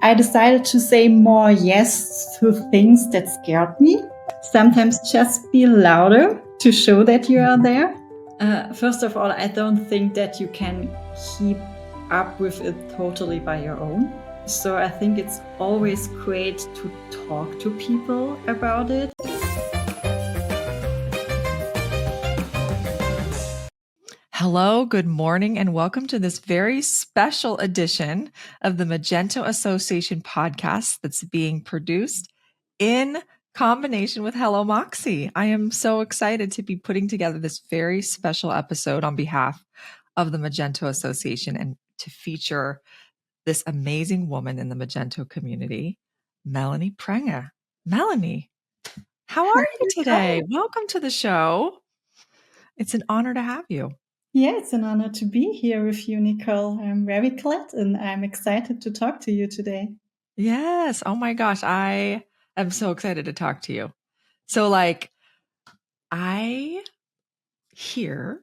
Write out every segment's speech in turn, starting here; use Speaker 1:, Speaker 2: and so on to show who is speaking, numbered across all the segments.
Speaker 1: I decided to say more yes to things that scared me. Sometimes just be louder to show that you are there. First of all, I don't think that you can keep up with it totally by your own. So I think it's always great to talk to people about it.
Speaker 2: Hello, good morning, and welcome to this very special edition of the Magento Association Podcast that's being produced in combination with Hello Moxie. I am so excited to be putting together this very special episode on behalf of the Magento Association and to feature this amazing woman in the Magento community, Melanie Prange. Melanie, how are you today? Welcome to the show. It's an honor to have you.
Speaker 1: Yeah, it's an honor to be here with you, Nicole. I'm very glad and I'm excited to talk to you today.
Speaker 2: Yes. Oh my gosh. I am so excited to talk to you. So I hear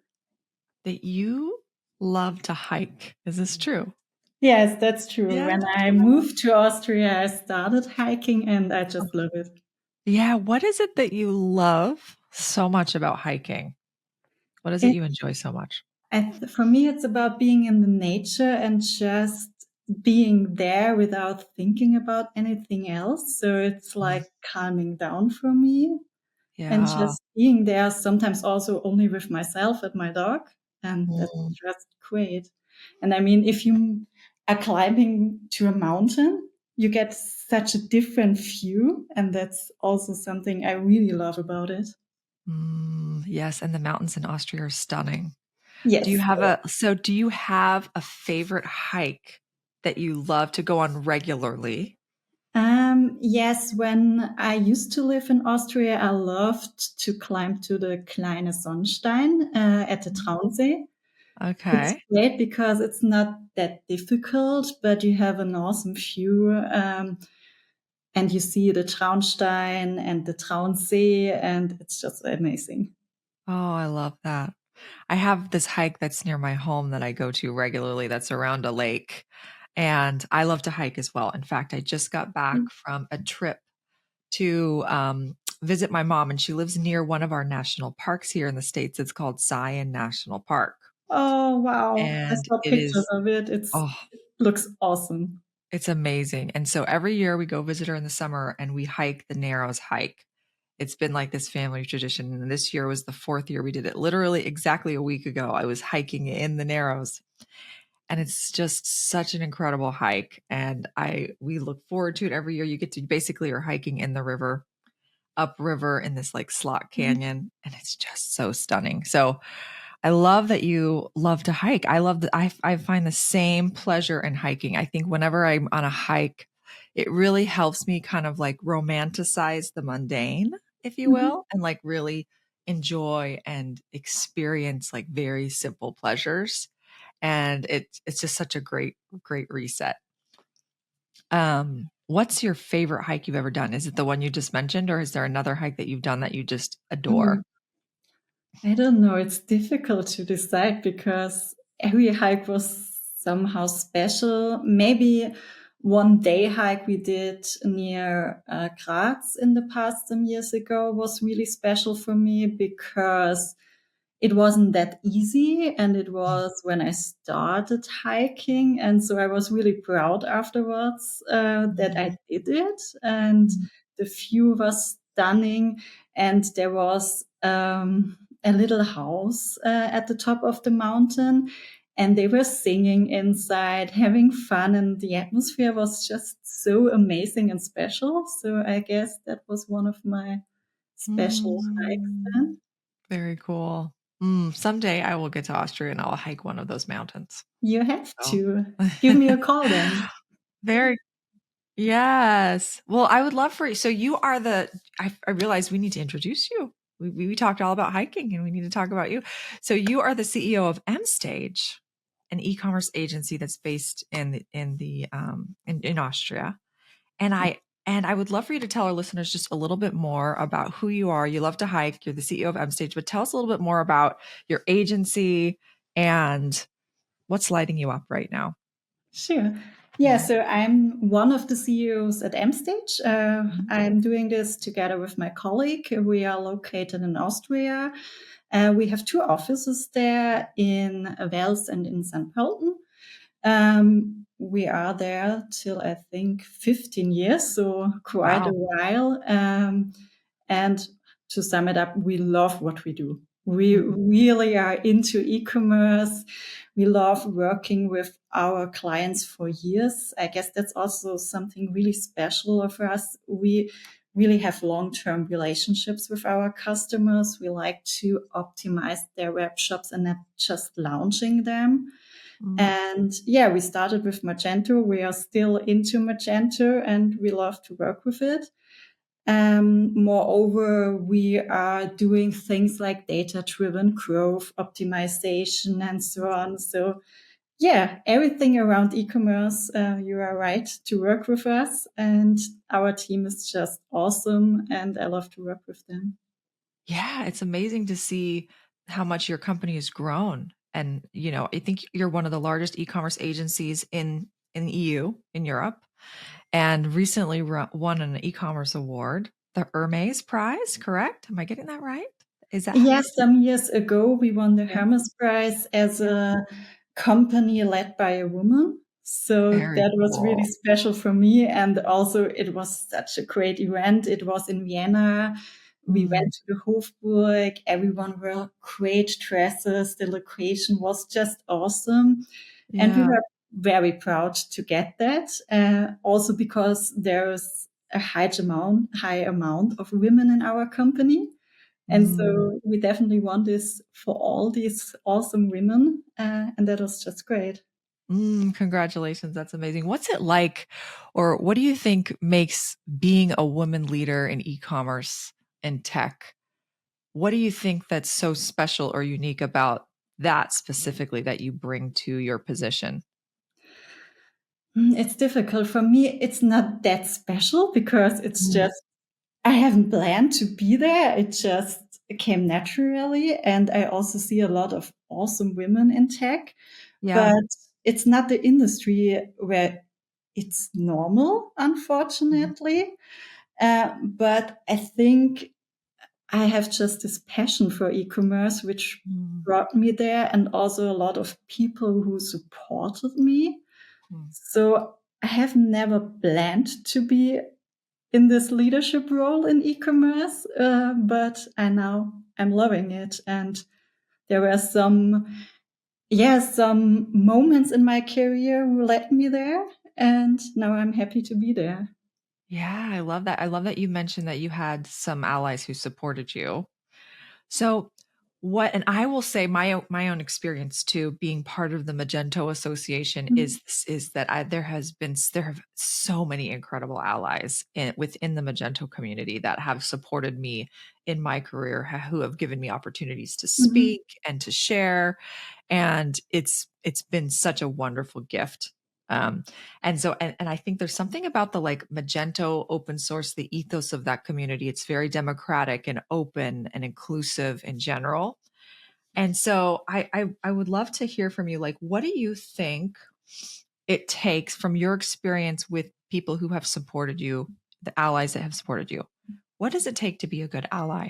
Speaker 2: that you love to hike. Is this true?
Speaker 1: Yes, that's true.
Speaker 2: Yeah.
Speaker 1: When I moved to Austria, I started hiking and I just love it.
Speaker 2: Yeah. What is it that you love so much about hiking? What is it you enjoy so much?
Speaker 1: For me, it's about being in the nature and just being there without thinking about anything else. So it's like calming down for me and
Speaker 2: Yeah.
Speaker 1: just being there, sometimes also only with myself and my dog. And that's just great. And I mean, if you are climbing to a mountain, you get such a different view. And that's also something I really love about it.
Speaker 2: Yes. And the mountains in Austria are stunning.
Speaker 1: Yes.
Speaker 2: Do you have a favorite hike that you love to go on regularly?
Speaker 1: Yes, when I used to live in Austria, I loved to climb to the Kleine Sonnstein at the Traunsee. It's
Speaker 2: Okay.
Speaker 1: great because it's not that difficult, but you have an awesome view, and you see the Traunstein and the Traunsee, and it's just amazing.
Speaker 2: Oh, I love that. I have this hike that's near my home that I go to regularly that's around a lake. And I love to hike as well. In fact, I just got back from a trip to visit my mom, and she lives near one of our national parks here in the States. It's called Zion National Park.
Speaker 1: Oh, wow. I
Speaker 2: And
Speaker 1: saw
Speaker 2: it
Speaker 1: pictures
Speaker 2: is,
Speaker 1: of it. It looks awesome.
Speaker 2: it's amazing. And so every year we go visit her in the summer and we hike the Narrows hike. It's been like this family tradition. And this year was the 4th year we did it. Literally exactly a week ago, I was hiking in the Narrows. And it's just such an incredible hike. And we look forward to it every year. You get to basically are hiking in the river, upriver in this like slot canyon. And it's just so stunning. So I love that you love to hike. I find the same pleasure in hiking. I think whenever I'm on a hike, it really helps me kind of like romanticize the mundane, if you will, and like really enjoy and experience like very simple pleasures. And it's just such a great reset. What's your favorite hike you've ever done? Is it the one you just mentioned, or is there another hike that you've done that you just adore?
Speaker 1: I don't know. It's difficult to decide because every hike was somehow special. Maybe one day hike we did near Graz in the past some years ago was really special for me because it wasn't that easy, and it was when I started hiking, and so I was really proud afterwards that I did it, and the view was stunning, and there was a little house at the top of the mountain, and they were singing inside, having fun, and the atmosphere was just so amazing and special. So I guess that was one of my special hikes then.
Speaker 2: Very cool. Someday I will get to Austria and I'll hike one of those mountains.
Speaker 1: You have
Speaker 2: So.
Speaker 1: to. Give me a call then.
Speaker 2: Very, yes. Well, I would love for you. So you are I realize we need to introduce you. We talked all about hiking and we need to talk about you. So you are the CEO of MSTAGE, an e-commerce agency that's based in Austria. And I would love for you to tell our listeners just a little bit more about who you are. You love to hike. You're the CEO of MSTAGE, but tell us a little bit more about your agency and what's lighting you up right now.
Speaker 1: Sure. Yeah, so I'm one of the CEOs at MSTAGE. I'm doing this together with my colleague. We are located in Austria. We have 2 offices there in Wels and in St. Pölten. We are there till I think 15 years, so quite a
Speaker 2: Wow.
Speaker 1: while. And to sum it up, we love what we do. We
Speaker 2: Mhm.
Speaker 1: really are into e-commerce. We love working with our clients for years. I guess that's also something really special for us. We really have long-term relationships with our customers. We like to optimize their web shops and not just launching them.
Speaker 2: Mm.
Speaker 1: And yeah, we started with Magento. We are still into Magento and we love to work with it. Moreover, we are doing things like data-driven growth, optimization, and so on. So yeah, everything around e-commerce, you are right to work with us. And our team is just awesome. And I love to work with them.
Speaker 2: Yeah, it's amazing to see how much your company has grown. And, I think you're one of the largest e-commerce agencies in EU, in Europe, and recently won an e-commerce award, the Hermes Prize, correct? Am I getting that right? Is that how you
Speaker 1: Yes,
Speaker 2: say
Speaker 1: some years ago, we won the
Speaker 2: it? Yeah.
Speaker 1: Hermes Prize as
Speaker 2: Yeah.
Speaker 1: a company led by a woman. So
Speaker 2: Very
Speaker 1: that was really
Speaker 2: cool.
Speaker 1: special for me. And also, it was such a great event. It was in Vienna. We
Speaker 2: Mm,
Speaker 1: went to the Hofburg. Everyone wore great dresses. The location was just awesome. And we
Speaker 2: yeah.
Speaker 1: were very proud to get that. Also because there's a high amount of women in our company. And
Speaker 2: Mm.
Speaker 1: so we definitely want this for all these awesome women. And that was just great.
Speaker 2: Congratulations. That's amazing. What's it like, or what do you think makes being a woman leader in e-commerce and tech? What do you think that's so special or unique about that specifically that you bring to your position?
Speaker 1: It's difficult for me. It's not that special because it's
Speaker 2: Mm.
Speaker 1: just, I haven't planned to be there. It just came naturally. And I also see a lot of awesome women in tech,
Speaker 2: Yeah.
Speaker 1: but it's not the industry where it's normal,
Speaker 2: Mhm.
Speaker 1: unfortunately. But I think I have just this passion for e-commerce, which
Speaker 2: Mm,
Speaker 1: brought me there, and also a lot of people who supported me.
Speaker 2: mm.
Speaker 1: So I have never planned to be in this leadership role in e-commerce, but I'm loving it. And there were some moments in my career who led me there, and now I'm happy to be there.
Speaker 2: Yeah, I love that. I love that you mentioned that you had some allies who supported you. So and I will say my own experience too, being part of the Magento Association
Speaker 1: Mm.
Speaker 2: is that there have so many incredible allies within the Magento community that have supported me in my career, who have given me opportunities to
Speaker 1: Mhm.
Speaker 2: speak and to share, and it's been such a wonderful gift. And I think there's something about the like Magento open source, the ethos of that community. It's very democratic and open and inclusive in general. And so I would love to hear from you. Like, what do you think it takes from your experience with people who have supported you, the allies that have supported you? What does it take to be a good ally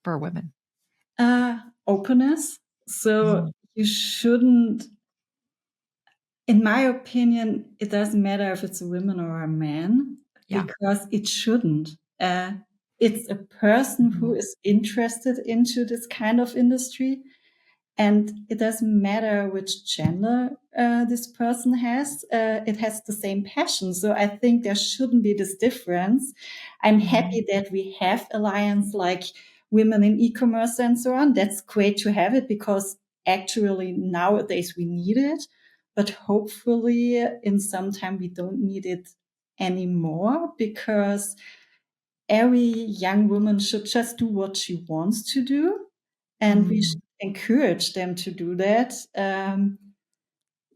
Speaker 2: for women?
Speaker 1: Openness. So
Speaker 2: Mm,
Speaker 1: you shouldn't, in my opinion, it doesn't matter if it's a woman or a man
Speaker 2: yeah.
Speaker 1: because it shouldn't. It's a person who
Speaker 2: Mhm.
Speaker 1: is interested into this kind of industry. And it doesn't matter which gender this person has, it has the same passion. So I think there shouldn't be this difference. I'm
Speaker 2: Mhm.
Speaker 1: happy that we have alliance like women in e-commerce and so on. That's great to have it because actually nowadays we need it, but hopefully in some time we don't need it anymore because every young woman should just do what she wants to do and we
Speaker 2: Mm,
Speaker 1: should encourage them to do that,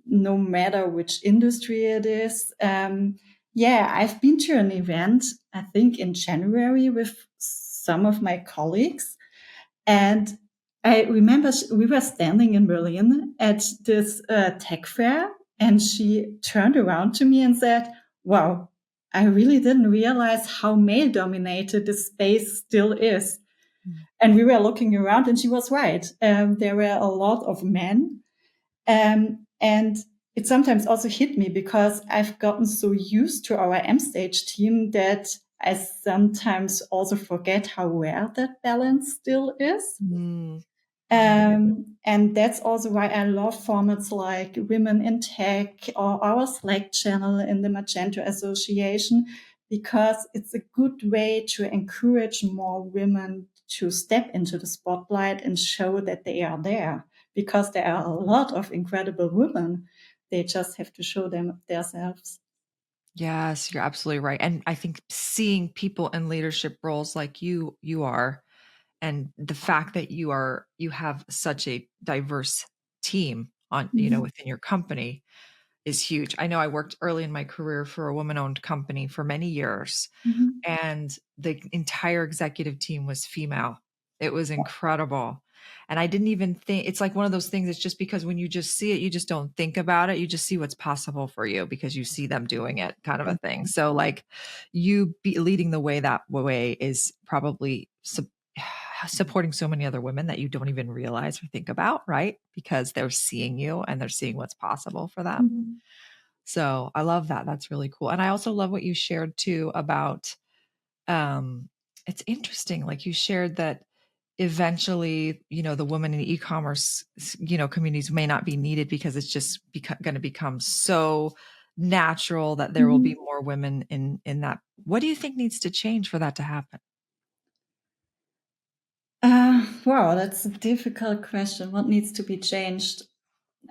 Speaker 1: no matter which industry it is. Yeah, I've been to an event, I think in January, with some of my colleagues. And I remember we were standing in Berlin at this tech fair. And she turned around to me and said, wow, I really didn't realize how male dominated this space still is. And we were looking around and she was right. There were a lot of men. And it sometimes also hit me because I've gotten so used to our MSTAGE team that I sometimes also forget how rare that balance still is.
Speaker 2: Mm.
Speaker 1: And that's also why I love formats like Women in Tech or our Slack channel in the Magento Association, because it's a good way to encourage more women to step into the spotlight and show that they are there, because there are a lot of incredible women. They just have to show them themselves.
Speaker 2: Yes, you're absolutely right. And I think seeing people in leadership roles like you are, and the fact that you have such a diverse team on,
Speaker 1: Mhm.
Speaker 2: within your company is huge. I know I worked early in my career for a woman-owned company for many years,
Speaker 1: Mhm.
Speaker 2: and the entire executive team was female. It was incredible. And I didn't even think, it's like one of those things. It's just because when you just see it, you just don't think about it. You just see what's possible for you because you see them doing it, kind of a thing. So like you be leading the way that way is probably supporting so many other women that you don't even realize or think about, right? Because they're seeing you and they're seeing what's possible for them.
Speaker 1: Mhm.
Speaker 2: So I love that. That's really cool. And I also love what you shared too about it's interesting. Like you shared that eventually, the women in e-commerce, communities may not be needed because it's just going to become so natural that there will be
Speaker 1: Mhm.
Speaker 2: more women in that. What do you think needs to change for that to happen?
Speaker 1: Wow, that's a difficult question. What needs to be changed?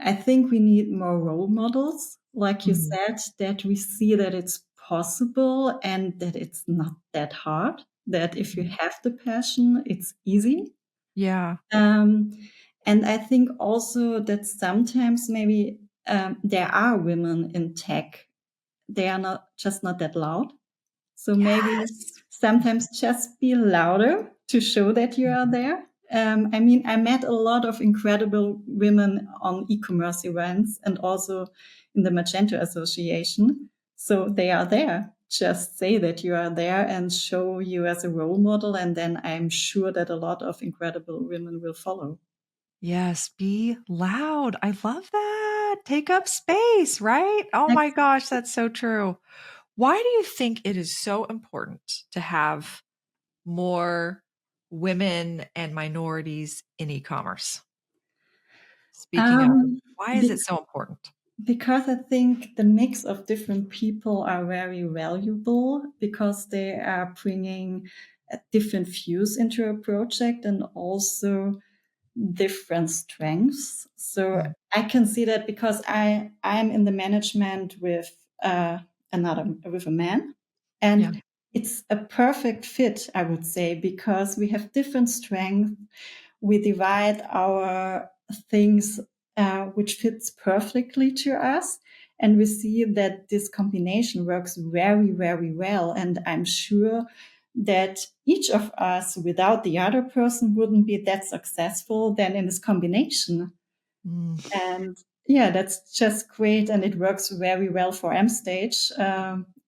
Speaker 1: I think we need more role models, like you
Speaker 2: Mhm.
Speaker 1: said, that we see that it's possible and that it's not that hard, that if you have the passion, it's easy.
Speaker 2: Yeah.
Speaker 1: Um, and I think also that sometimes maybe there are women in tech. They are not that loud. So maybe
Speaker 2: Yes.
Speaker 1: sometimes just be louder to show that you are there. I mean, I met a lot of incredible women on e-commerce events and also in the Magento Association. So they are there. Just say that you are there and show you as a role model. And then I'm sure that a lot of incredible women will follow.
Speaker 2: Yes, be loud. I love that. Take up space, right? Oh my gosh, that's so true. Why do you think it is so important to have more women and minorities in e-commerce? Speaking of,
Speaker 1: Um,
Speaker 2: why is it so important?
Speaker 1: Because I think the mix of different people are very valuable because they are bringing different views into a project and also different strengths. So
Speaker 2: Mm,
Speaker 1: I can see that because I'm in the management with with a man,
Speaker 2: yeah.
Speaker 1: and it's a perfect fit, I would say, because we have different strengths. We divide our things which fits perfectly to us. And we see that this combination works very, very well. And I'm sure that each of us without the other person wouldn't be that successful than in this combination.
Speaker 2: Mm.
Speaker 1: And yeah, that's just great. And it works very well for MStage.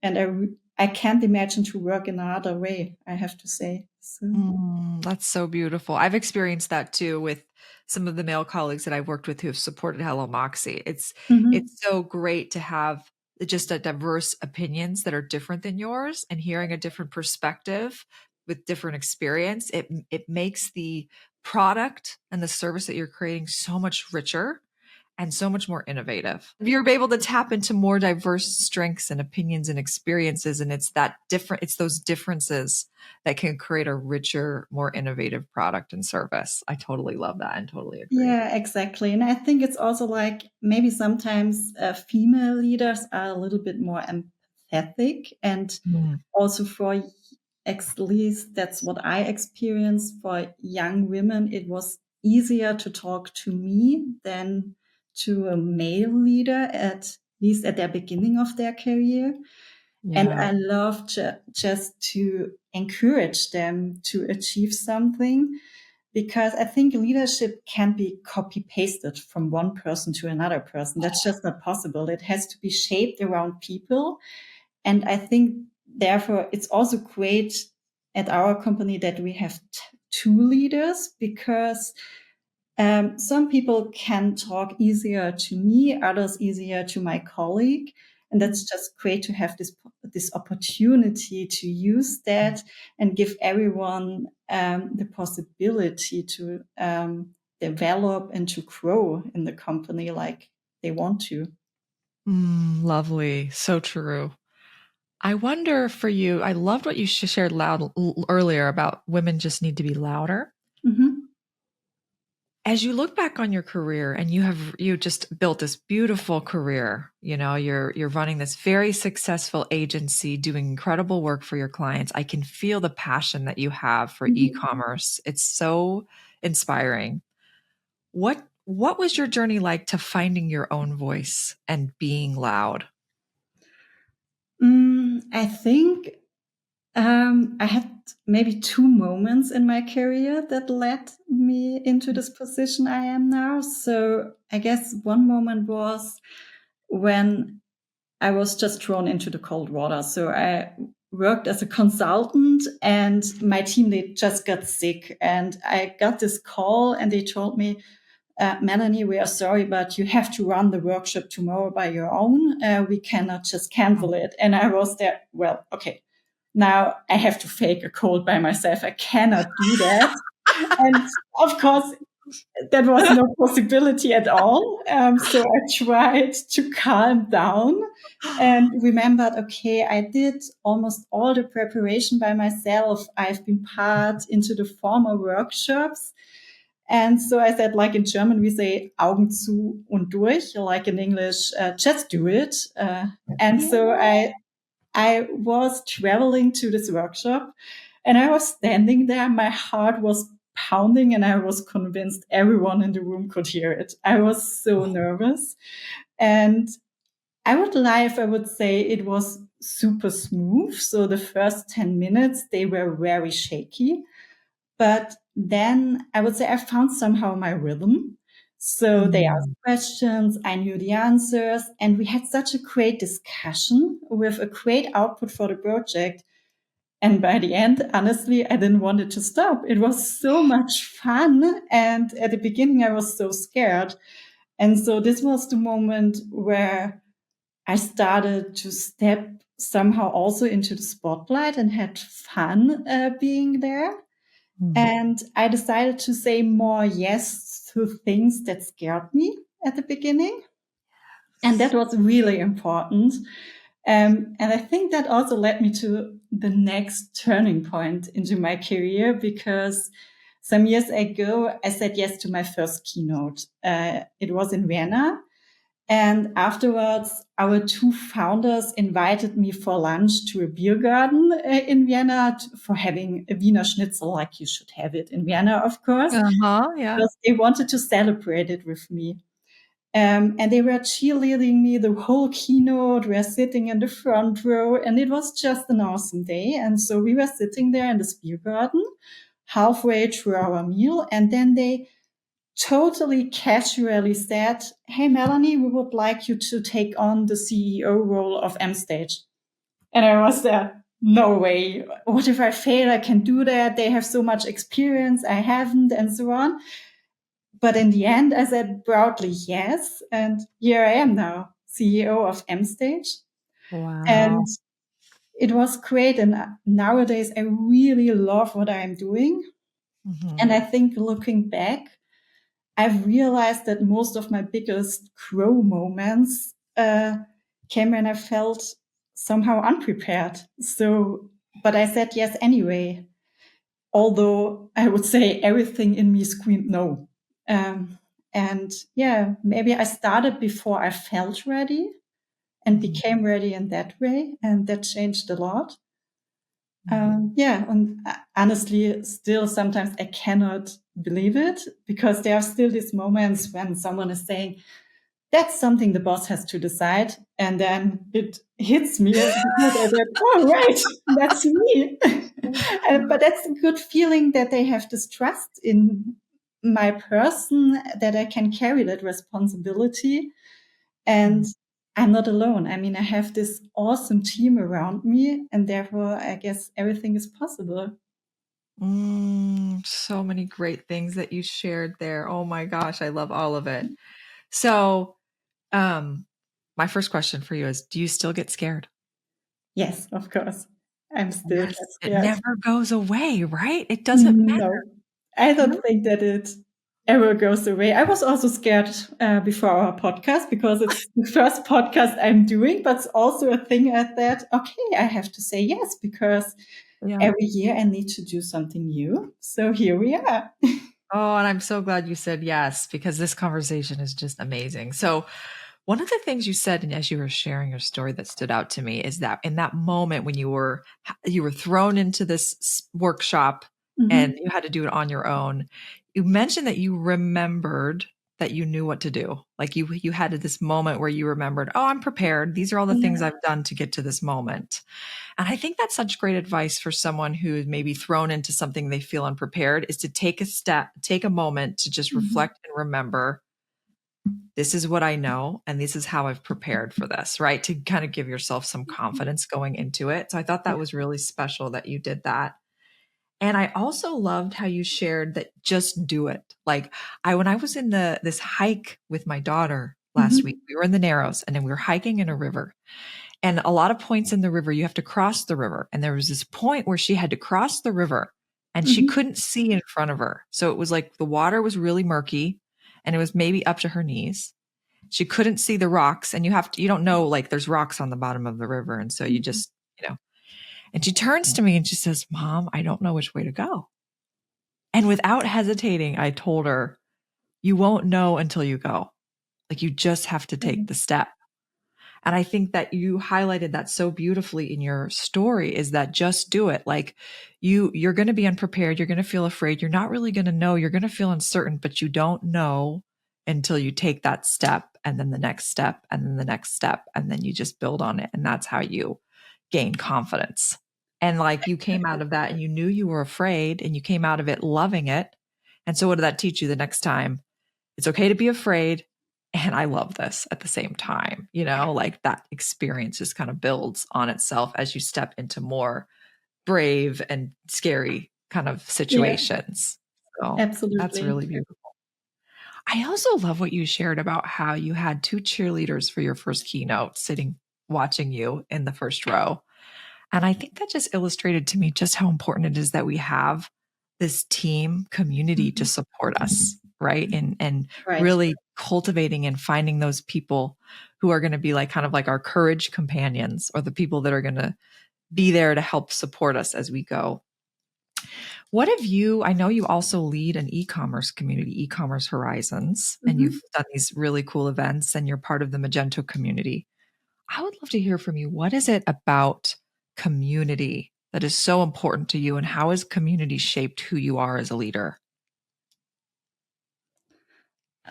Speaker 1: And I can't imagine to work in another way, I have to say. So,
Speaker 2: That's so beautiful. I've experienced that too with some of the male colleagues that I've worked with who have supported Hello Moxie. It's
Speaker 1: mhm.
Speaker 2: so great to have just a diverse opinions that are different than yours and hearing a different perspective with different experience. It makes the product and the service that you're creating so much richer and so much more innovative. You're able to tap into more diverse strengths and opinions and experiences. And it's those differences that can create a richer, more innovative product and service. I totally love that and totally agree.
Speaker 1: Yeah, exactly. And I think it's also like maybe sometimes female leaders are a little bit more empathetic. And
Speaker 2: Mm,
Speaker 1: also for, at least that's what I experienced for young women, it was easier to talk to me than to a male leader, at least at their beginning of their career. And
Speaker 2: yeah.
Speaker 1: I love just to encourage them to achieve something. because I think leadership can't be copy pasted from one person to another person. That's just not possible. It has to be shaped around people. And I think therefore it's also great at our company that we have two leaders, because some people can talk easier to me, others easier to my colleague. And that's just great to have this opportunity to use that and give everyone the possibility to develop and to grow in the company like they want to.
Speaker 2: Lovely. So true. I wonder for you, I loved what you shared earlier about women just need to be louder.
Speaker 1: Mm-hmm.
Speaker 2: As you look back on your career, and you just built this beautiful career, you're running this very successful agency, doing incredible work for your clients. I can feel the passion that you have for e-commerce. It's so inspiring. What was your journey like to finding your own voice and being loud?
Speaker 1: I think I had maybe two moments in my career that led me into this position I am now. So I guess one moment was when I was just thrown into the cold water. So I worked as a consultant, and my team, they just got sick, and I got this call and they told me, Melanie, we are sorry, but you have to run the workshop tomorrow by your own. We cannot just cancel it. And I was there, well, okay, now I have to fake a cold by myself. I cannot do that. And of course, that was no possibility at all. So I tried to calm down and remembered, okay, I did almost all the preparation by myself. I've been part into the former workshops. And so I said, like in German, we say Augen zu und durch, like in English, just do it. And so I was traveling to this workshop, and I was standing there. My heart was pounding, and I was convinced everyone in the room could hear it. I was so nervous. And I would lie if I would say it was super smooth. So the first 10 minutes, they were very shaky. But then I would say I found somehow my rhythm. So they asked questions, I knew the answers, and we had such a great discussion with a great output for the project. And by the end, honestly, I didn't want it to stop. It was so much fun. And at the beginning, I was so scared. And so this was the moment where I started to step somehow also into the spotlight and had fun being there. And I decided to say more yes to things that scared me at the beginning. And that was really important. And I think that also led me to the next turning point into my career, because some years ago, I said yes to my first keynote. It was in Vienna. And afterwards, our two founders invited me for lunch to a beer garden in Vienna for having a Wiener Schnitzel, like you should have it in Vienna, of course.
Speaker 2: Yeah.
Speaker 1: Because they wanted to celebrate it with me. And they were cheerleading me the whole keynote. We were sitting in the front row, and it was just an awesome day. And so we were sitting there in this beer garden halfway through our meal, and then they totally casually said, hey, Melanie, we would like you to take on the CEO role of MSTAGE. And I was there, no way. What if I fail? I can do that. They have so much experience. I haven't, and so on. But in the end, I said proudly yes. And here I am now, CEO of MSTAGE.
Speaker 2: Wow.
Speaker 1: And it was great. And nowadays, I really love what I'm doing. And I think looking back, I've realized that most of my biggest grow moments came when I felt somehow unprepared. So, but I said yes anyway, although I would say everything in me screamed no. And yeah, maybe I started before I felt ready and became ready in that way. And that changed a lot. Yeah, and honestly, still sometimes I cannot believe it, because there are still these moments when someone is saying, that's something the boss has to decide. And then it hits me because I said, oh, right, that's me. But that's a good feeling that they have this trust in my person, that I can carry that responsibility. And I'm not alone. I mean, I have this awesome team around me, and therefore I guess everything is possible.
Speaker 2: So many great things that you shared there. Oh my gosh, I love all of it. So, my first question for you is, do you still get scared?
Speaker 1: Yes, of course. I'm still
Speaker 2: Yes. It
Speaker 1: scared.
Speaker 2: never goes away, right? It doesn't matter.
Speaker 1: No, I don't think that it ever goes away. I was also scared before our podcast, because it's the first podcast I'm doing, but it's also a thing at that, okay, I have to say yes, because
Speaker 2: Yeah.
Speaker 1: every year I need to do something new. So here we are.
Speaker 2: Oh, and I'm so glad you said yes, because this conversation is just amazing. So, one of the things you said, and as you were sharing your story, that stood out to me is that in that moment when you were thrown into this workshop and you had to do it on your own, you mentioned that you remembered that you knew what to do. Like you had this moment where you remembered, oh, I'm prepared. These are all the things I've done to get to this moment. And I think that's such great advice for someone who is maybe thrown into something they feel unprepared, is to take a moment to just reflect and remember, this is what I know, and this is how I've prepared for this, right? To kind of give yourself some confidence going into it. So I thought that was really special that you did that. And I also loved how you shared that just do it. Like when I was in this hike with my daughter last week, we were in the Narrows, and then we were hiking in a river. And a lot of points in the river, you have to cross the river. And there was this point where she had to cross the river and she couldn't see in front of her. So it was like the water was really murky and it was maybe up to her knees. She couldn't see the rocks, and you don't know, like there's rocks on the bottom of the river. And so you just, and she turns to me and she says, Mom, I don't know which way to go. And without hesitating, I told her, you won't know until you go. Like you just have to take the step. And I think that you highlighted that so beautifully in your story, is that just do it. Like you're going to be unprepared. You're going to feel afraid. You're not really going to know. You're going to feel uncertain, but you don't know until you take that step, and then the next step, and then the next step. And then you just build on it. And that's how you gain confidence. And like you came out of that and you knew you were afraid, and you came out of it loving it. And so what did that teach you the next time? It's okay to be afraid. And I love this at the same time, like that experience just kind of builds on itself as you step into more brave and scary kind of situations. So
Speaker 1: Absolutely.
Speaker 2: That's really beautiful. I also love what you shared about how you had 2 cheerleaders for your first keynote sitting, watching you in the first row. And I think that just illustrated to me just how important it is that we have this team community to support us, right? And really cultivating and finding those people who are going to be like kind of like our courage companions, or the people that are going to be there to help support us as we go. What have you, I know you also lead an e-commerce community, E-commerce Horizons, and you've done these really cool events, and you're part of the Magento community. I would love to hear from you. What is it about community that is so important to you, and how has community shaped who you are as a leader?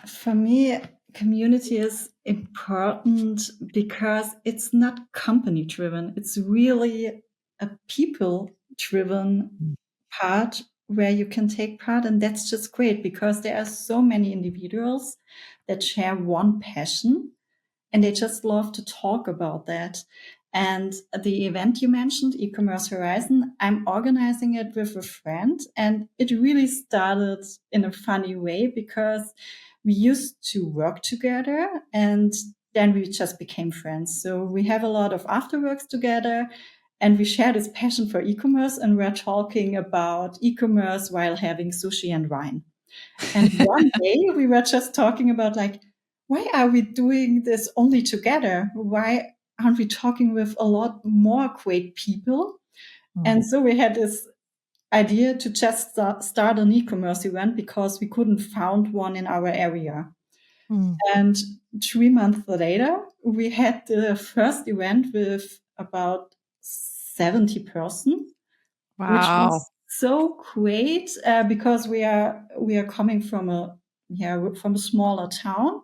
Speaker 1: For me, community is important because it's not company driven. It's really a people driven part where you can take part. And that's just great, because there are so many individuals that share one passion, and they just love to talk about that. And the event you mentioned, E-commerce Horizon, I'm organizing it with a friend, and it really started in a funny way, because we used to work together and then we just became friends. So we have a lot of afterworks together, and we share this passion for e-commerce, and we're talking about e-commerce while having sushi and wine. And one day we were just talking about, like, why are we doing this only together? Why aren't we talking with a lot more great people? And so we had this idea to just start an e-commerce event, because we couldn't find one in our area. And 3 months later, we had the first event with about 70 persons, which was so great, because we are coming from a smaller town,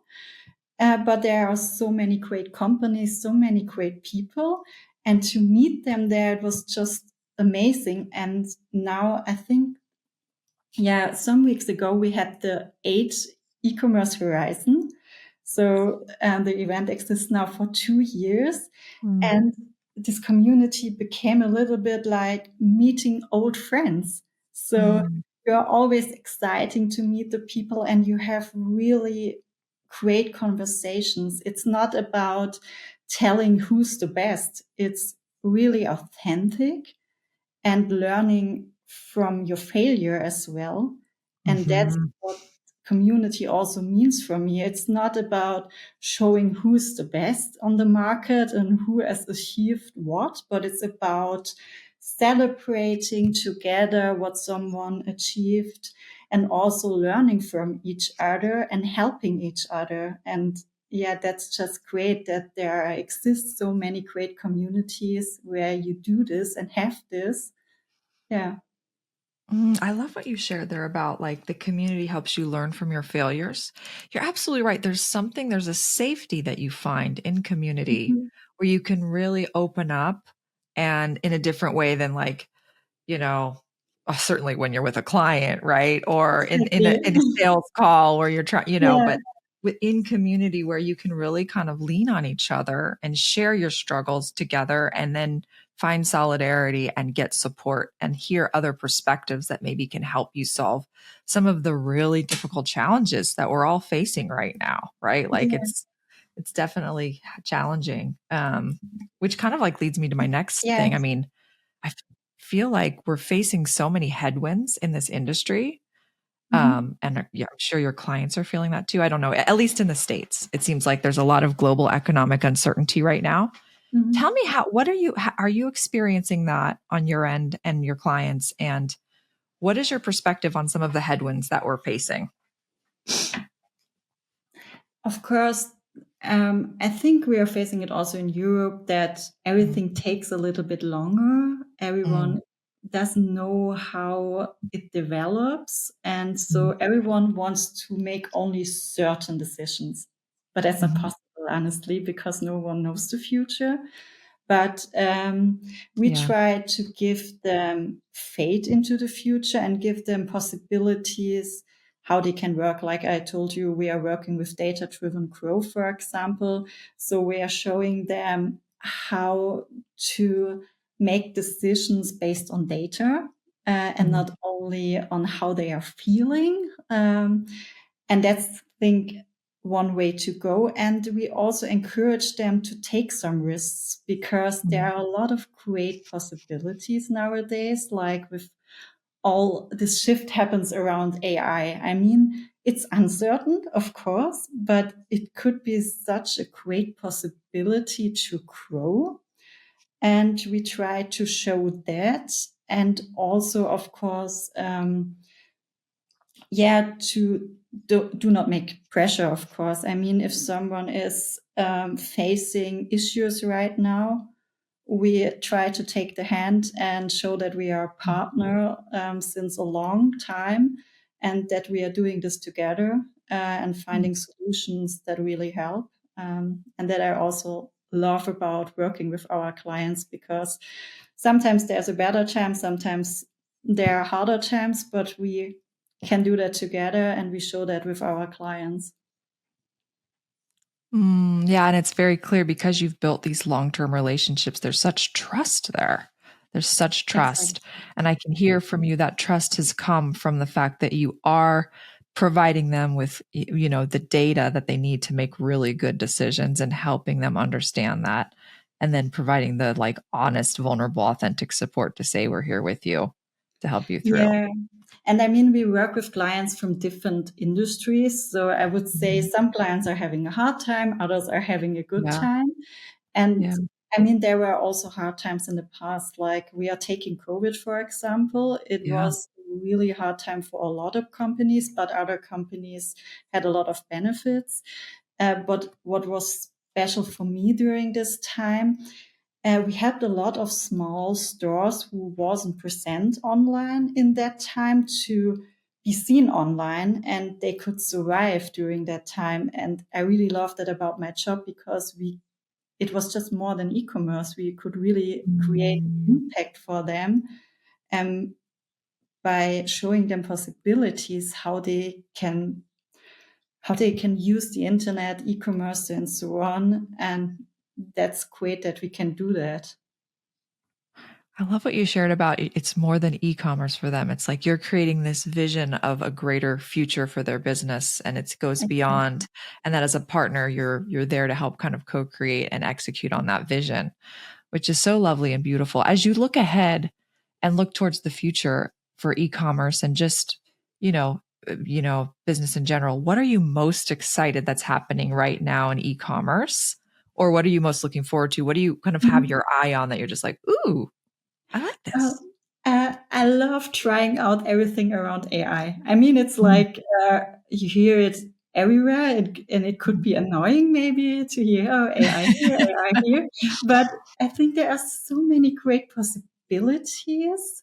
Speaker 1: but there are so many great companies, so many great people, and to meet them there, it was just amazing. And now I think, some weeks ago we had the 8th e-commerce horizon. So the event exists now for 2 years.
Speaker 2: Mm.
Speaker 1: And this community became a little bit like meeting old friends. So you're always exciting to meet the people and you have really great conversations. It's not about telling who's the best. It's really authentic and learning from your failure as well. And that's
Speaker 2: Mm-hmm.
Speaker 1: what community also means for me. It's not about showing who's the best on the market and who has achieved what, but it's about celebrating together what someone achieved and also learning from each other and helping each other. And that's just great that there exist so many great communities where you do this and have this. Yeah.
Speaker 2: I love what you shared there about like the community helps you learn from your failures. You're absolutely right. There's a safety that you find in community
Speaker 1: Mhm.
Speaker 2: where you can really open up and in a different way than like, certainly when you're with a client, right? Or
Speaker 1: Exactly.
Speaker 2: in a sales call where you're trying,
Speaker 1: Yeah.
Speaker 2: but within community where you can really kind of lean on each other and share your struggles together and then find solidarity and get support and hear other perspectives that maybe can help you solve some of the really difficult challenges that we're all facing right now, right? Like
Speaker 1: Yeah.
Speaker 2: it's definitely challenging. Which kind of like leads me to my next
Speaker 1: Yes.
Speaker 2: thing. I mean, I feel like we're facing so many headwinds in this industry.
Speaker 1: Mhm.
Speaker 2: And yeah, I'm sure your clients are feeling that too. I don't know. At least in the States, it seems like there's a lot of global economic uncertainty right now. Tell
Speaker 1: Mhm.
Speaker 2: me are you experiencing that on your end and your clients? And what is your perspective on some of the headwinds that we're facing?
Speaker 1: Of course, I think we are facing it also in Europe that
Speaker 2: Mm,
Speaker 1: everything takes a little bit longer.
Speaker 2: mm,
Speaker 1: Everyone doesn't know how it develops. And so
Speaker 2: mm,
Speaker 1: everyone wants to make only certain decisions. But that's not
Speaker 2: mhm.
Speaker 1: possible, honestly, because no one knows the future. But we
Speaker 2: Yeah.
Speaker 1: try to give them faith into the future and give them possibilities how they can work. Like I told you, we are working with data-driven growth, for example. So we are showing them how to make decisions based on data and
Speaker 2: Mhm.
Speaker 1: not only on how they are feeling. And that's, I think, one way to go. And we also encourage them to take some risks because there
Speaker 2: Mhm.
Speaker 1: are a lot of great possibilities nowadays, like with all this shift happens around AI. I mean, it's uncertain, of course, but it could be such a great possibility to grow. And we try to show that. And also, of course, to do not make pressure, of course. I mean, if someone is facing issues right now, we try to take the hand and show that we are a partner since a long time and that we are doing this together and
Speaker 2: Mm.
Speaker 1: finding solutions that really help. And that I also love about working with our clients because sometimes there's a better time, sometimes there are harder times, but we can do that together and we show that with our clients.
Speaker 2: Yeah, and it's very clear because you've built these long-term relationships, there's such trust there. There's such
Speaker 1: Exactly.
Speaker 2: trust. And I can hear from you that trust has come from the fact that you are providing them with, the data that they need to make really good decisions and helping them understand that. And then providing the like honest, vulnerable, authentic support to say, we're here with you to help you through.
Speaker 1: Yeah. And I mean, we work with clients from different industries. So I would say
Speaker 2: Mhm.
Speaker 1: some clients are having a hard time, others are having a good
Speaker 2: Yeah.
Speaker 1: time. And
Speaker 2: Yeah.
Speaker 1: I mean, there were also hard times in the past. Like we are taking COVID, for example. It
Speaker 2: Yeah.
Speaker 1: was a really hard time for a lot of companies, but other companies had a lot of benefits. But what was special for me during this time, we had a lot of small stores who wasn't present online in that time to be seen online and they could survive during that time. And I really love that about my job because we it was just more than e-commerce. We could really create impact for them, by showing them possibilities, how they can use the internet, e-commerce, and so on. And that's great that we can do that.
Speaker 2: I love what you shared about it's more than e-commerce for them. It's like you're creating this vision of a greater future for their business, and it goes beyond. And that as a partner, you're there to help kind of co-create and execute on that vision, which is so lovely and beautiful. As you look ahead and look towards the future for e-commerce and just, business in general, what are you most excited that's happening right now in e-commerce? Or what are you most looking forward to? What do you kind of have your eye on that you're just like, ooh, I like this?
Speaker 1: I love trying out everything around AI. I mean, it's like you hear it everywhere, and it could be annoying maybe to hear, oh, AI here, AI here. But I think there are so many great possibilities.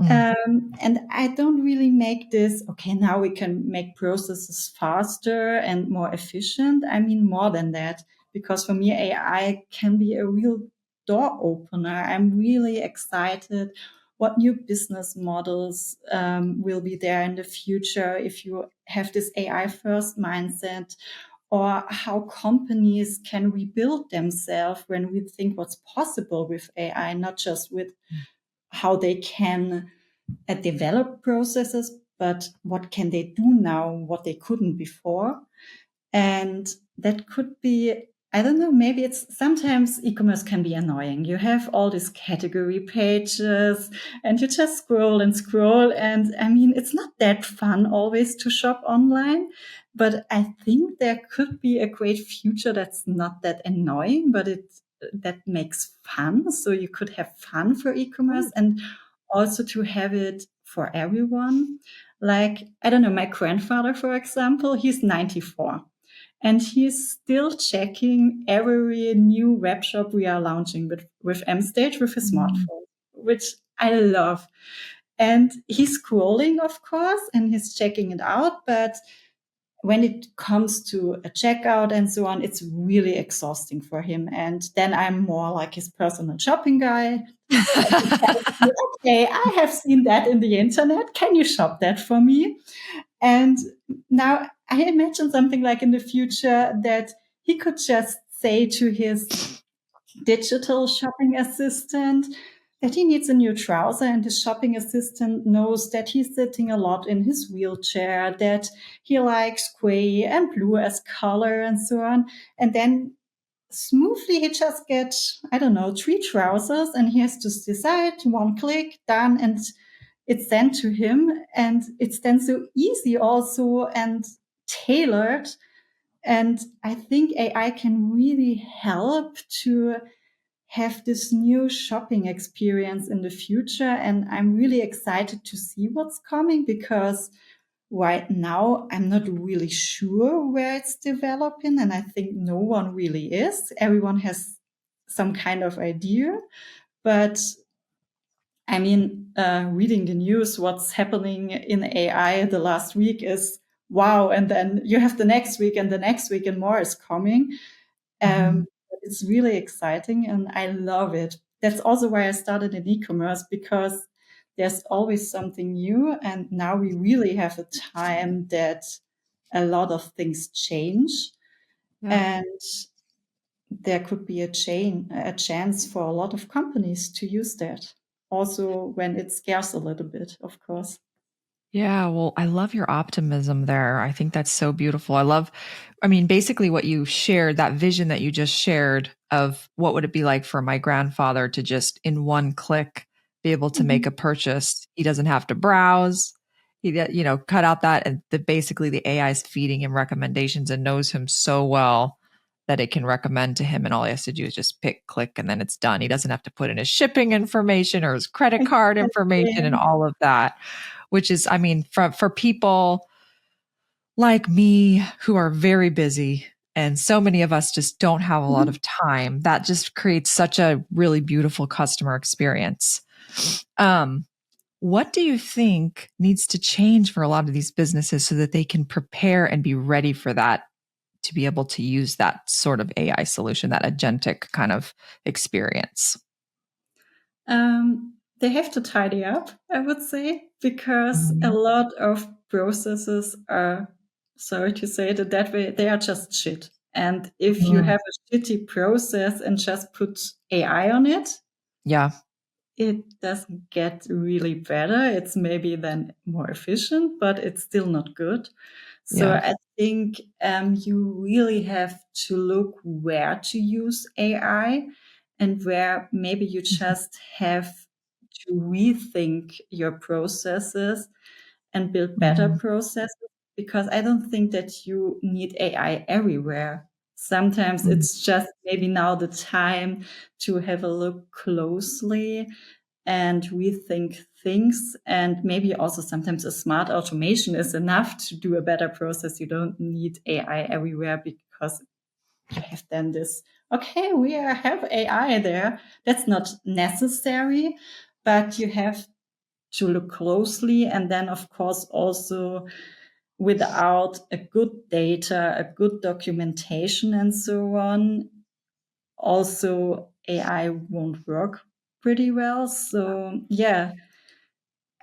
Speaker 1: And I don't really make this, okay, now we can make processes faster and more efficient. I mean, more than that, because for me, AI can be a real door opener. I'm really excited what new business models will be there in the future if you have this AI first mindset, or how companies can rebuild themselves when we think what's possible with AI, not just with how they can develop processes, but what can they do now, what they couldn't before. And that could be, I don't know, maybe it's sometimes e-commerce can be annoying. You have all these category pages and you just scroll and scroll. And I mean, it's not that fun always to shop online, but I think there could be a great future that's not that annoying, but that makes fun. So you could have fun for e-commerce and also to have it for everyone. Like, I don't know, my grandfather, for example, he's 94. And he's still checking every new web shop we are launching with MSTAGE with his smartphone, which I love. And he's scrolling, of course, and he's checking it out. But when it comes to a checkout and so on, it's really exhausting for him. And then I'm more like his personal shopping guy. Okay, I have seen that in the internet. Can you shop that for me? And now I imagine something like in the future that he could just say to his digital shopping assistant that he needs a new trouser, and his shopping assistant knows that he's sitting a lot in his wheelchair, that he likes gray and blue as color and so on. And then smoothly he just gets, I don't know, 3 trousers, and he has to decide, one click, done, and it's sent to him. And it's then so easy also and tailored. And I think AI can really help to have this new shopping experience in the future. And I'm really excited to see what's coming, because right now I'm not really sure where it's developing. And I think no one really is. Everyone has some kind of idea. But I mean, reading the news, what's happening in AI the last week is wow. And then you have the next week and the next week and more is coming. It's really exciting and I love it. That's also why I started in e-commerce, because there's always something new. And now we really have a time that a lot of things change. And there could be a chance for a lot of companies to use that. Also when it scares a little bit, of course.
Speaker 2: Yeah, well, I love your optimism there. I think that's so beautiful. I mean, basically what you shared, that vision that you just shared of what would it be like for my grandfather to just in one click be able to make a purchase. He doesn't have to browse. He, cut out that and basically the AI is feeding him recommendations and knows him so well that it can recommend to him. And all he has to do is just pick, click, and then it's done. He doesn't have to put in his shipping information or his credit card information and all of that. Which is, I mean, for people like me who are very busy and so many of us just don't have a lot of time, that just creates such a really beautiful customer experience. What do you think needs to change for a lot of these businesses so that they can prepare and be ready for that to be able to use that sort of AI solution, that agentic kind of experience?
Speaker 1: They have to tidy up, I would say, because a lot of processes are, sorry to say it that way, they are just shit. And if you have a shitty process and just put AI on it,
Speaker 2: Yeah.
Speaker 1: it doesn't get really better. It's maybe then more efficient, but it's still not good. So
Speaker 2: Yeah.
Speaker 1: I think you really have to look where to use AI and where maybe you just have to rethink your processes and build better processes, because I don't think that you need AI everywhere. Sometimes it's just maybe now the time to have a look closely and rethink things. And maybe also sometimes a smart automation is enough to do a better process. You don't need AI everywhere, because you have then this, okay, we have AI there. That's not necessary, but you have to look closely. And then, of course, also without a good data, a good documentation, and so on, also AI won't work pretty well. So yeah,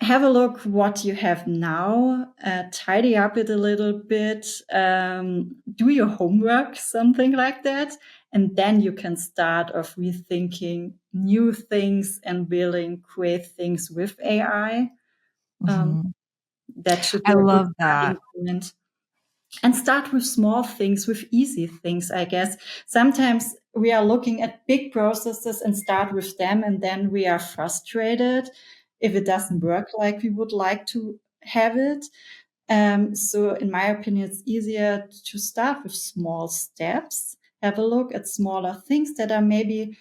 Speaker 1: have a look what you have now, tidy up it a little bit, do your homework, something like that. And then you can start of rethinking new things and building great things with AI. That should
Speaker 2: I
Speaker 1: be a good
Speaker 2: love that.
Speaker 1: starting point. And start with small things, with easy things, I guess. Sometimes we are looking at big processes and start with them, and then we are frustrated if it doesn't work like we would like to have it. So in my opinion, it's easier to start with small steps, have a look at smaller things that are maybe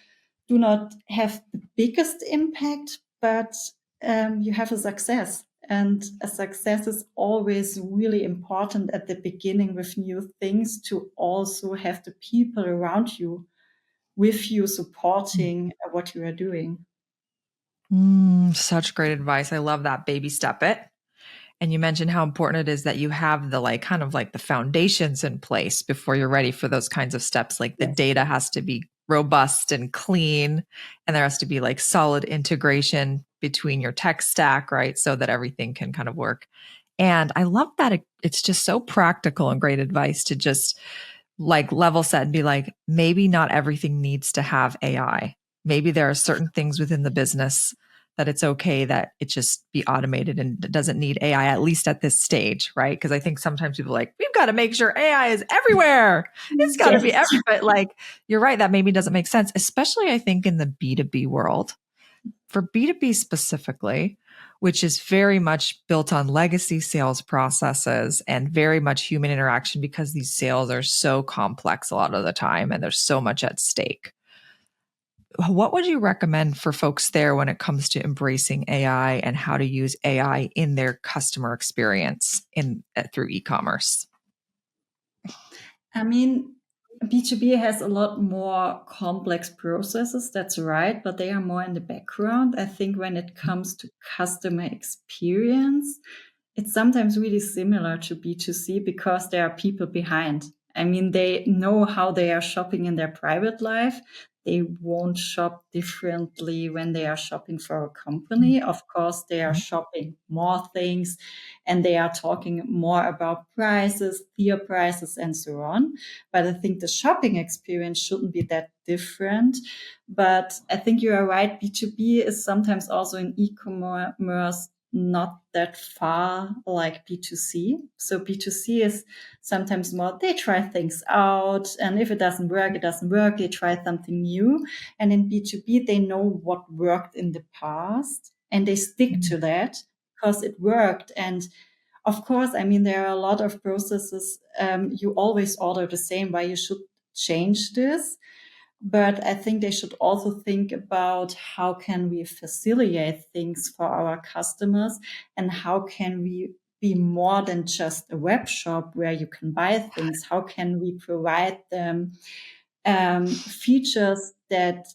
Speaker 1: do not have the biggest impact, but you have a success. And a success is always really important at the beginning with new things, to also have the people around you with you supporting what you are doing.
Speaker 2: Such great advice. I love that. Baby step it. And you mentioned how important it is that you have the kind of the foundations in place before you're ready for those kinds of steps. Like the data has to be robust and clean, and there has to be solid integration between your tech stack, right? So that everything can kind of work. And I love that it's just so practical and great advice to just level set and be maybe not everything needs to have AI. Maybe there are certain things within the business that it's okay that it just be automated and it doesn't need AI, at least at this stage, right? Because I think sometimes people are we've got to make sure AI is everywhere. It's got to be
Speaker 1: Yes.
Speaker 2: everywhere. But you're right, that maybe doesn't make sense, especially I think in the B2B world. For B2B specifically, which is very much built on legacy sales processes and very much human interaction, because these sales are so complex a lot of the time and there's so much at stake. What would you recommend for folks there when it comes to embracing AI and how to use AI in their customer experience through e-commerce?
Speaker 1: I mean, B2B has a lot more complex processes, that's right, but they are more in the background. I think when it comes to customer experience, it's sometimes really similar to B2C, because there are people behind. I mean, they know how they are shopping in their private life. They won't shop differently when they are shopping for a company. Of course, they are shopping more things, and they are talking more about prices, tier prices, and so on. But I think the shopping experience shouldn't be that different. But I think you are right. B2B is sometimes also in e-commerce not that far like B2C. So B2C is sometimes more, they try things out, and if it doesn't work, it doesn't work. They try something new. And in B2B, they know what worked in the past and they stick to that because it worked. And of course, I mean, there are a lot of processes. You always order the same. Why you should change this? But I think they should also think about how can we facilitate things for our customers, and how can we be more than just a web shop where you can buy things. How can we provide them features that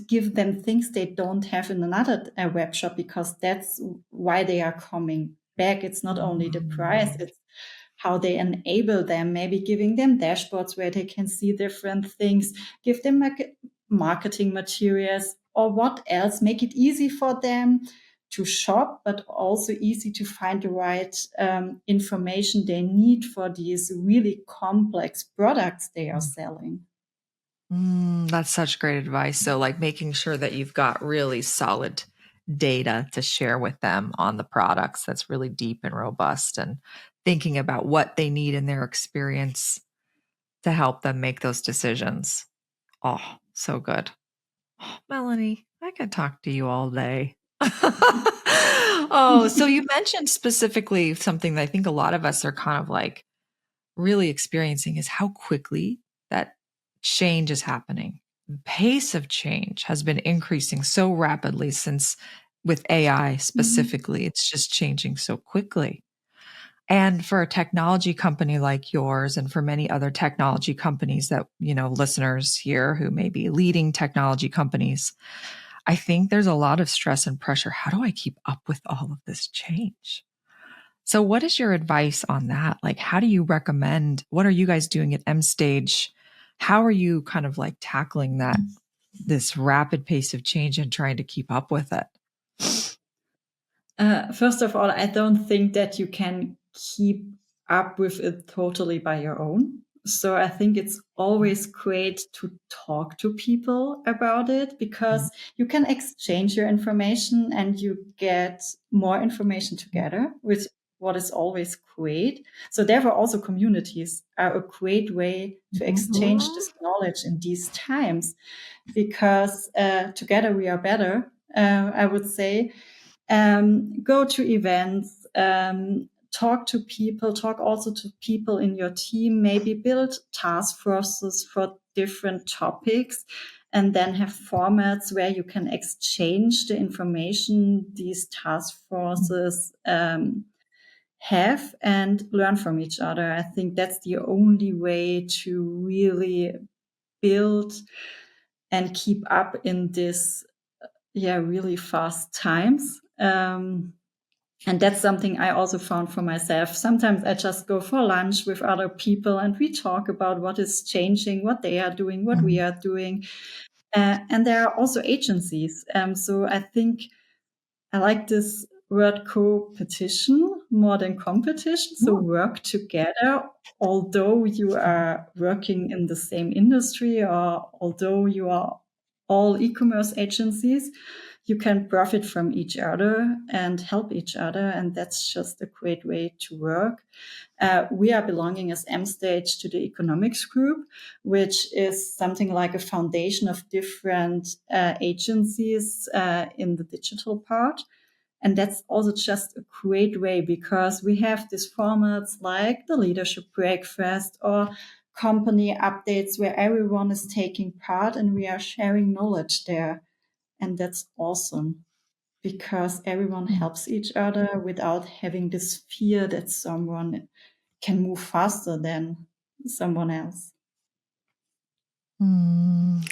Speaker 1: give them things they don't have in another web shop, because that's why they are coming back. It's not only the price, it's how they enable them, maybe giving them dashboards where they can see different things, give them marketing materials, or what else, make it easy for them to shop, but also easy to find the right information they need for these really complex products they are selling.
Speaker 2: That's such great advice. So, like making sure that you've got really solid data to share with them on the products that's really deep and robust, and thinking about what they need in their experience to help them make those decisions. Oh, so good. Oh, Melanie, I could talk to you all day. Oh, so you mentioned specifically something that I think a lot of us are kind of like really experiencing is how quickly that change is happening. The pace of change has been increasing so rapidly since with AI specifically, it's just changing so quickly. And for a technology company like yours, and for many other technology companies that, listeners here who may be leading technology companies, I think there's a lot of stress and pressure. How do I keep up with all of this change? So what is your advice on that? Like, how do you recommend, what are you guys doing at MSTAGE? How are you kind of like tackling this rapid pace of change and trying to keep up with it?
Speaker 1: First of all, I don't think that you can keep up with it totally by your own. So I think it's always great to talk to people about it, because you can exchange your information and you get more information together, which what is always great. So therefore also communities are a great way to exchange this knowledge in these times, because together we are better, I would say. Go to events, talk to people, talk also to people in your team, maybe build task forces for different topics, and then have formats where you can exchange the information these task forces have and learn from each other. I think that's the only way to really build and keep up in this really fast times. And that's something I also found for myself. Sometimes I just go for lunch with other people and we talk about what is changing, what they are doing, what we are doing. And there are also agencies. So I think I like this word co-petition more than competition. So work together, although you are working in the same industry, or although you are all e-commerce agencies, you can profit from each other and help each other. And that's just a great way to work. We are belonging as MSTAGE to the E-CONOMIX Group, which is something like a foundation of different agencies in the digital part. And that's also just a great way, because we have these formats like the leadership breakfast or company updates where everyone is taking part and we are sharing knowledge there. And that's awesome, because everyone helps each other without having this fear that someone can move faster than someone else.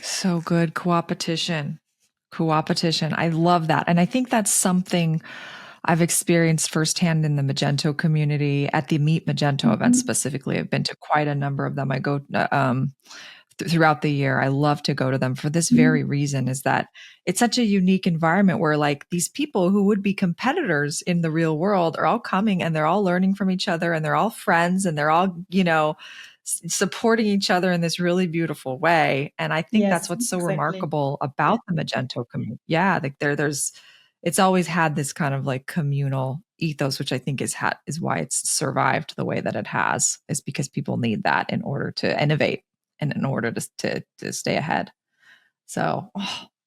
Speaker 2: So good. Co-opetition. I love that. And I think that's something I've experienced firsthand in the Magento community at the Meet Magento events specifically. I've been to quite a number of them. I go throughout the year. I love to go to them for this very reason, is that it's such a unique environment where like these people who would be competitors in the real world are all coming and they're all learning from each other and they're all friends and they're all, supporting each other in this really beautiful way. And I think that's what's so remarkable about the Magento community. Yeah, like it's always had this kind of like communal ethos, which I think is why it's survived the way that it has, is because people need that in order to innovate and in order to stay ahead. So,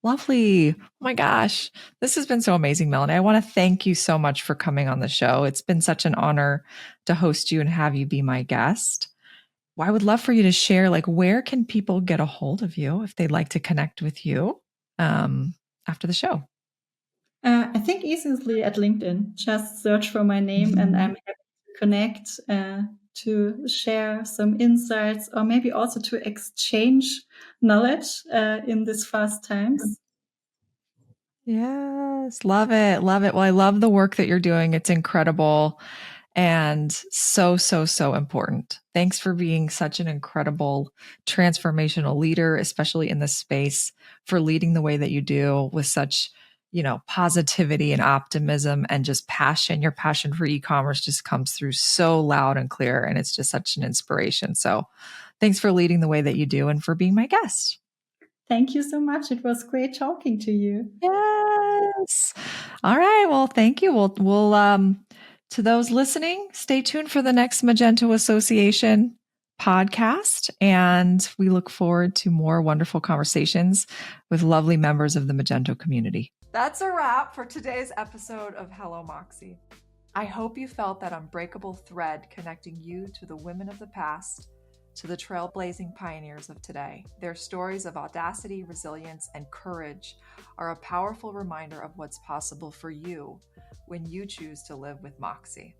Speaker 2: lovely. Oh my gosh. This has been so amazing, Melanie. I want to thank you so much for coming on the show. It's been such an honor to host you and have you be my guest. Well, I would love for you to share, like, where can people get a hold of you if they'd like to connect with you after the show?
Speaker 1: I think easily at LinkedIn. Just search for my name and I'm happy to connect, to share some insights, or maybe also to exchange knowledge in these fast times.
Speaker 2: Yes, love it. Love it. Well, I love the work that you're doing. It's incredible. and so, so, so important. Thanks for being such an incredible transformational leader, especially in this space, for leading the way that you do with such, positivity and optimism and just passion. Your passion for e-commerce just comes through so loud and clear, and it's just such an inspiration. So thanks for leading the way that you do and for being my guest.
Speaker 1: Thank you so much. It was great talking to you.
Speaker 2: Yes. All right. Well, thank you. We'll to those listening, stay tuned for the next Magento Association podcast. And we look forward to more wonderful conversations with lovely members of the Magento community. That's a wrap for today's episode of Hello Moxie. I hope you felt that unbreakable thread connecting you to the women of the past, to the trailblazing pioneers of today. Their stories of audacity, resilience, and courage are a powerful reminder of what's possible for you when you choose to live with Moxie.